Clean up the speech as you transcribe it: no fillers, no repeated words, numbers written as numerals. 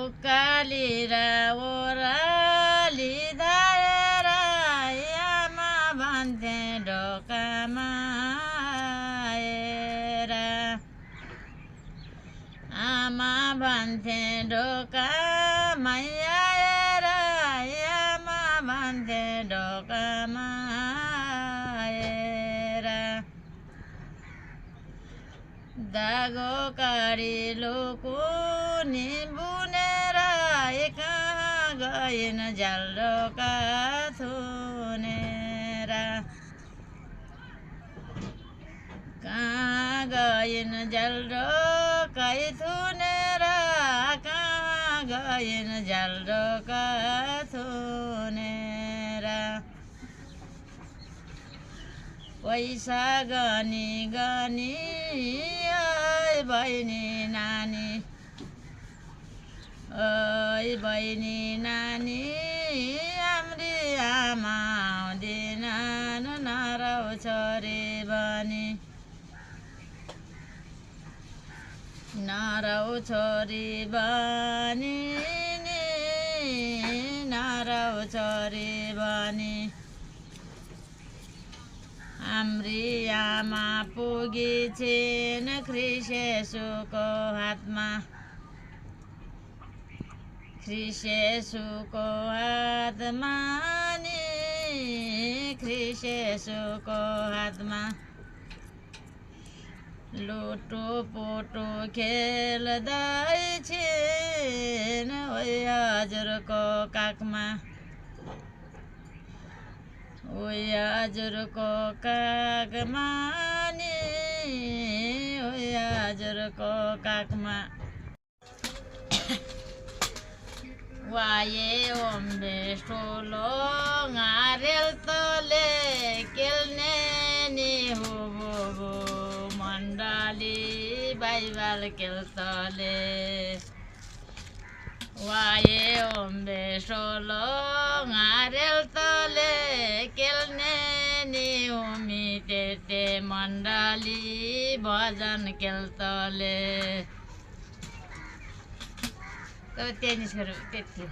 उकाली र ओराली धाएर आमा भन्थे ढोकामा आएर आमा भन्थे ढोकामा आएर आमा भन्थे ढोकामा आएर दागो काडिलो कुनी बुनेर कहाँ गइन् झ्यालडोका थुनेर कहाँ गइन् झ्यालडोका थुनेर कहाँ गइन् झ्यालडोका थुनेर पैसा गनी गनी ओइ बहिनी नानी ओइ बहिनी नानी हाम्री आमा आउँदिनन् नरौ छोरी बनी नरौ छोरी बनी नरौ छोरी बनी हाम्री आमा पुगी छिन् ख्रिसेसुको हातमा ख्रिसेसुको हातमा नि ख्रिसेसुको हातमा लुटो पोटो खेल्दै छिन् ओइ हजुरको काखमा ओइ हजुरको काखमा नि ओइ हजुरको काखमा वाये ओम्बे सोलो ngareल तले केल्ने नि हुबुबु मण्डली बाइबाल केल्तले वाये ओम्बे सोलो ngareल तले केल्ने नि उमितेते मण्डली भजन केल्तले त त्यही निस्केर त्यति